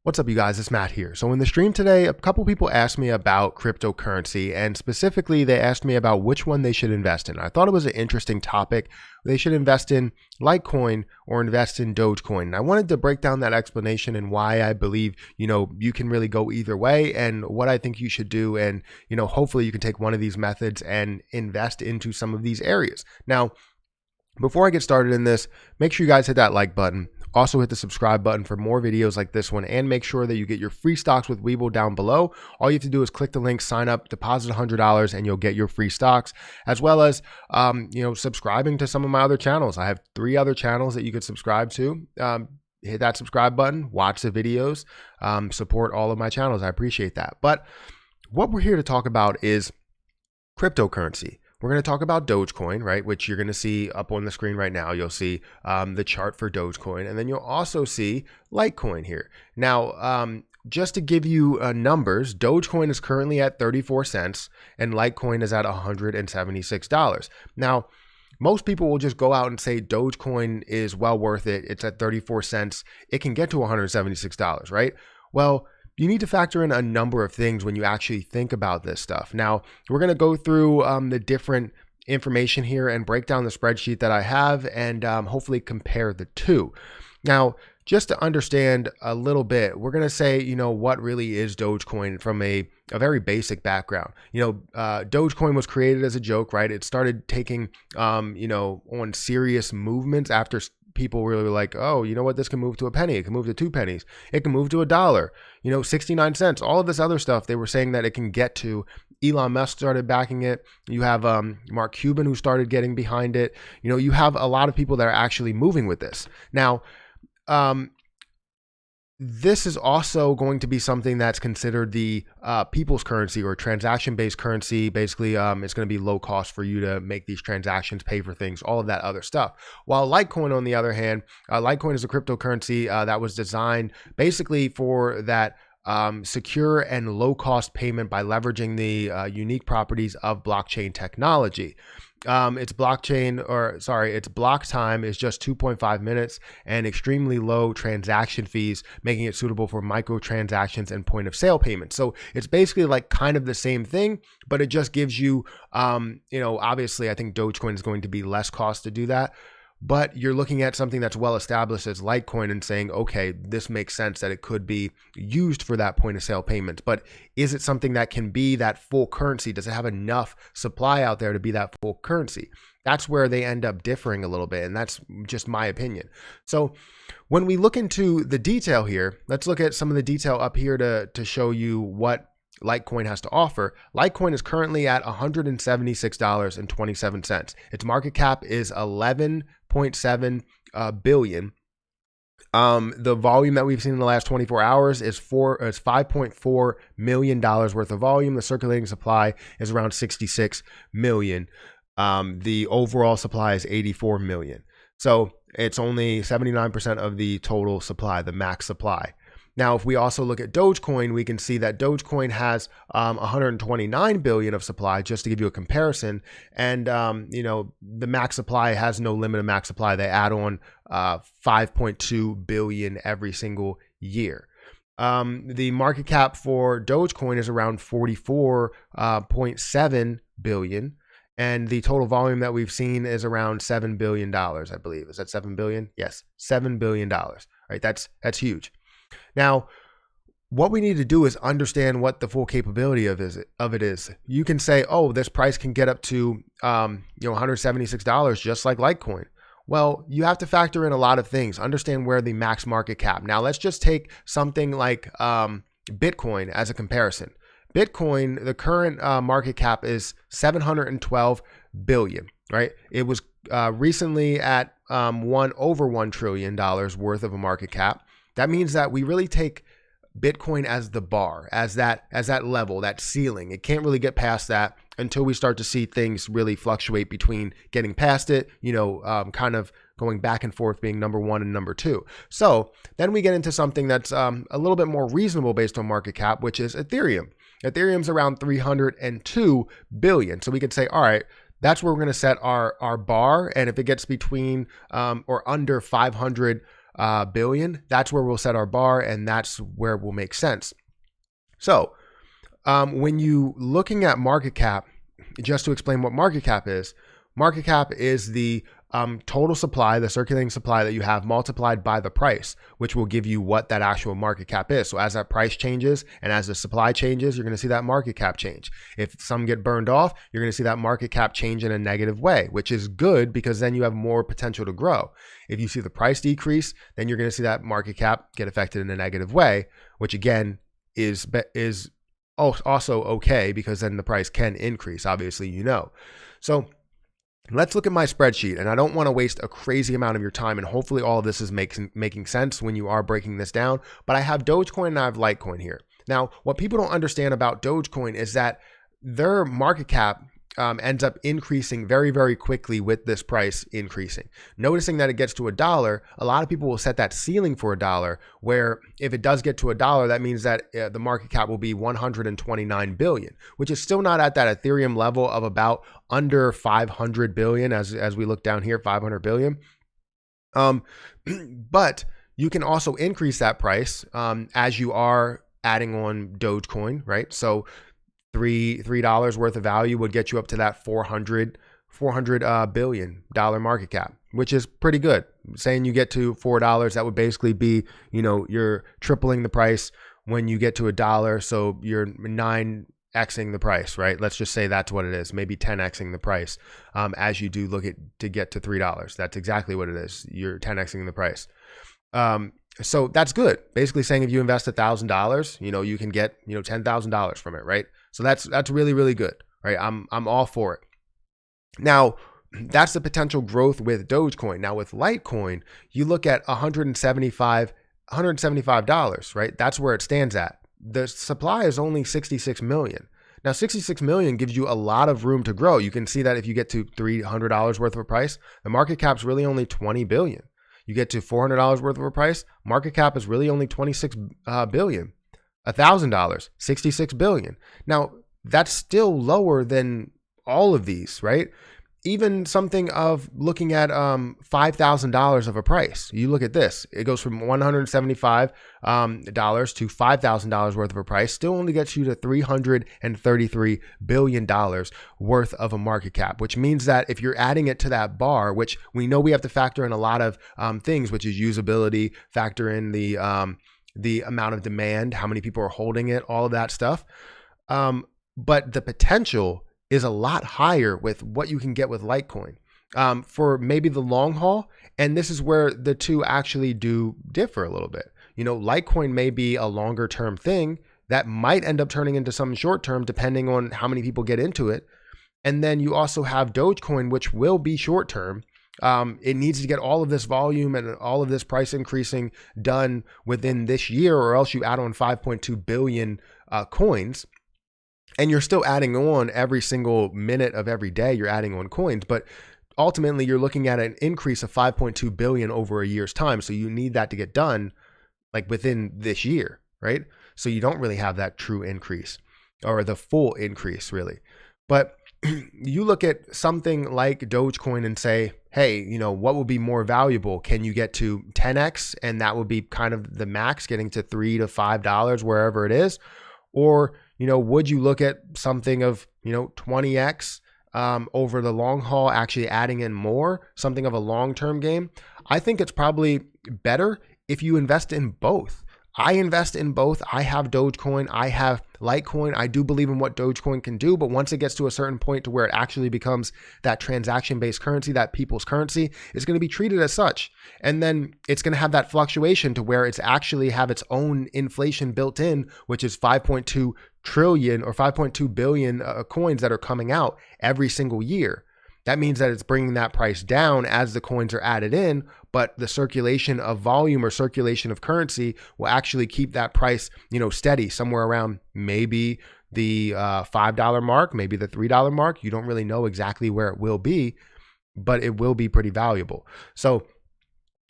What's up, you guys? It's Matt here. So in the stream today, a couple people asked me about cryptocurrency, and specifically they asked me about which one they should invest in. I thought it was an interesting topic. They should invest in Litecoin or invest in Dogecoin. And I wanted to break down that explanation and why I believe, you can really go either way and what I think you should do. And, hopefully you can take one of these methods and invest into some of these areas. Now, before I get started in this, make sure you guys hit that like button. Also hit the subscribe button for more videos like this one, and make sure that you get your free stocks with Webull down below. All you have to do is click the link, sign up, deposit $100, and you'll get your free stocks, as well as, subscribing to some of my other channels. I have 3 other channels that you could subscribe to. Hit that subscribe button, watch the videos, support all of my channels. I appreciate that. But what we're here to talk about is cryptocurrency. We're going to talk about Dogecoin, right? Which you're going to see up on the screen right now. You'll see the chart for Dogecoin, and then you'll also see Litecoin here. Now, just to give you numbers, Dogecoin is currently at 34 cents and Litecoin is at $176. Now, most people will just go out and say Dogecoin is well worth it. It's at 34 cents. It can get to $176, right? Well, you need to factor in a number of things when you actually think about this stuff. Now, we're going to go through the different information here and break down the spreadsheet that I have and hopefully compare the two. Now, just to understand a little bit, we're going to say, what really is Dogecoin from a very basic background. Dogecoin was created as a joke, right? It started taking, on serious movements after people really were like, oh, you know what? This can move to a penny. It can move to 2 pennies. It can move to $1, 69 cents, all of this other stuff. They were saying that it can get to. Elon Musk started backing it. You have Mark Cuban who started getting behind it. You have a lot of people that are actually moving with this. Now, this is also going to be something that's considered the people's currency or transaction-based currency. Basically, it's going to be low cost for you to make these transactions, pay for things, all of that other stuff. While Litecoin, on the other hand, Litecoin is a cryptocurrency that was designed basically for that secure and low-cost payment by leveraging the unique properties of blockchain technology. Its block time is just 2.5 minutes and extremely low transaction fees, making it suitable for microtransactions and point of sale payments. So it's basically like kind of the same thing, but it just gives you, obviously I think Dogecoin is going to be less cost to do that. But you're looking at something that's well established as Litecoin and saying, okay, this makes sense that it could be used for that point of sale payments. But is it something that can be that full currency? Does it have enough supply out there to be that full currency? That's where they end up differing a little bit. And that's just my opinion. So when we look into the detail here, let's look at some of the detail up here to show you what Litecoin has to offer. Litecoin is currently at $176.27. Its market cap is 11.7 billion. The volume that we've seen in the last 24 hours is $5.4 million worth of volume. The circulating supply is around 66 million. The overall supply is 84 million. So it's only 79% of the total supply, the max supply. Now, if we also look at Dogecoin, we can see that Dogecoin has 129 billion of supply, just to give you a comparison. And, the max supply has no limit of max supply. They add on 5.2 billion every single year. The market cap for Dogecoin is around 44.7 billion. And the total volume that we've seen is around $7 billion, I believe. Is that 7 billion? Yes, $7 billion. Right? That's huge. Now, what we need to do is understand what the full capability of it is. You can say, oh, this price can get up to $176 just like Litecoin. Well, you have to factor in a lot of things. Understand where the max market cap. Now, let's just take something like Bitcoin as a comparison. Bitcoin, the current market cap is 712 billion, right? It was recently at over $1 trillion worth of a market cap. That means that we really take Bitcoin as the bar, as that level, that ceiling. It can't really get past that until we start to see things really fluctuate between getting past it, kind of going back and forth being number 1 and number 2. So then we get into something that's a little bit more reasonable based on market cap, which is Ethereum. Ethereum's around 302 billion. So we could say, all right, that's where we're going to set our bar. And if it gets between or under 500 billion, that's where we'll set our bar, and that's where it will make sense. So when you looking at market cap, just to explain what market cap is the total supply, the circulating supply that you have multiplied by the price, which will give you what that actual market cap is. So as that price changes and as the supply changes, you're going to see that market cap change. If some get burned off, you're going to see that market cap change in a negative way, which is good because then you have more potential to grow. If you see the price decrease, then you're going to see that market cap get affected in a negative way, which again is also okay because then the price can increase, obviously, So let's look at my spreadsheet, and I don't want to waste a crazy amount of your time, and hopefully all of this is making sense when you are breaking this down, but I have Dogecoin and I have Litecoin here. Now, what people don't understand about Dogecoin is that their market cap ends up increasing very, very quickly with this price increasing. Noticing that it gets to $1, a lot of people will set that ceiling for $1, where if it does get to $1, that means that the market cap will be 129 billion, which is still not at that Ethereum level of about under 500 billion as we look down here, 500 billion. But you can also increase that price as you are adding on Dogecoin, right? So $3 worth of value would get you up to that $400 billion market cap, which is pretty good. Saying you get to $4, that would basically be, you're tripling the price when you get to $1. So you're 9xing the price, right? Let's just say that's what it is. Maybe 10xing the price as you do look at to get to $3. That's exactly what it is. You're 10xing the price. So that's good. Basically saying if you invest $1,000, you can get, $10,000 from it, right? So that's really, really good, right? I'm all for it. Now, that's the potential growth with Dogecoin. Now with Litecoin, you look at $175, right? That's where it stands at. The supply is only 66 million. Now, 66 million gives you a lot of room to grow. You can see that if you get to $300 worth of a price, the market cap's really only 20 billion. You get to $400 worth of a price, market cap is really only 26 billion. $1,000, 66 billion. Now, that's still lower than all of these, right? Even something of looking at $5,000 of a price. You look at this, it goes from $175 to $5,000 worth of a price, still only gets you to $333 billion worth of a market cap, which means that if you're adding it to that bar, which we know we have to factor in a lot of things, which is usability, factor in the amount of demand, how many people are holding it, all of that stuff. But the potential is a lot higher with what you can get with Litecoin for maybe the long haul. And this is where the two actually do differ a little bit. Litecoin may be a longer term thing that might end up turning into something short term, depending on how many people get into it. And then you also have Dogecoin, which will be short term. It needs to get all of this volume and all of this price increasing done within this year, or else you add on 5.2 billion coins. And you're still adding on every single minute of every day, you're adding on coins. But ultimately, you're looking at an increase of 5.2 billion over a year's time. So you need that to get done like within this year, right? So you don't really have that true increase or the full increase really. But you look at something like Dogecoin and say, hey, what will be more valuable? Can you get to 10x? And that would be kind of the max, getting to $3 to $5, wherever it is. Or, would you look at something of, 20x over the long haul, actually adding in more, something of a long-term game? I think it's probably better if you invest in both. I invest in both. I have Dogecoin. I have Litecoin. I do believe in what Dogecoin can do, but once it gets to a certain point to where it actually becomes that transaction-based currency, that people's currency, it's going to be treated as such. And then it's going to have that fluctuation to where it's actually have its own inflation built in, which is 5.2 trillion or 5.2 billion coins that are coming out every single year. That means that it's bringing that price down as the coins are added in, but the circulation of volume or circulation of currency will actually keep that price, steady somewhere around maybe the $5 mark, maybe the $3 mark. You don't really know exactly where it will be, but it will be pretty valuable. So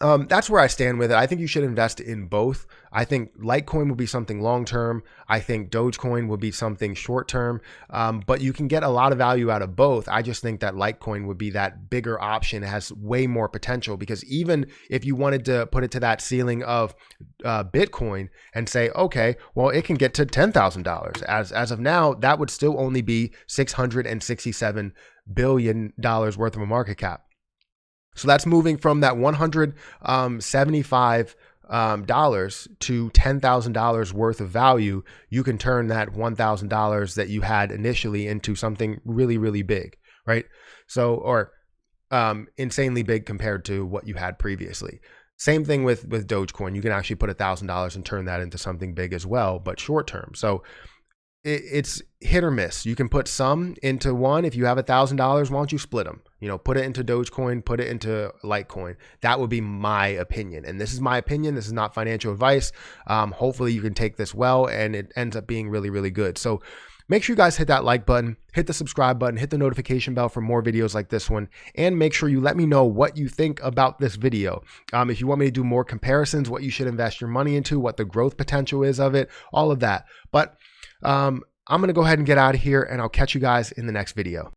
That's where I stand with it. I think you should invest in both. I think Litecoin will be something long term. I think Dogecoin will be something short term. But you can get a lot of value out of both. I just think that Litecoin would be that bigger option. It has way more potential, because even if you wanted to put it to that ceiling of Bitcoin and say, okay, well, it can get to $10,000. As of now, that would still only be $667 billion worth of a market cap. So that's moving from that $175 to $10,000 worth of value. You can turn that $1,000 that you had initially into something really, really big, right? So, or insanely big compared to what you had previously. Same thing with Dogecoin. You can actually put $1,000 and turn that into something big as well, but short term. So it's hit or miss. You can put some into one. If you have $1,000, why don't you split them? Put it into Dogecoin, put it into Litecoin. That would be my opinion. And this is my opinion. This is not financial advice. Hopefully you can take this well, and it ends up being really, really good. So make sure you guys hit that like button, hit the subscribe button, hit the notification bell for more videos like this one, and make sure you let me know what you think about this video. If you want me to do more comparisons, what you should invest your money into, what the growth potential is of it, all of that. But I'm going to go ahead and get out of here, and I'll catch you guys in the next video.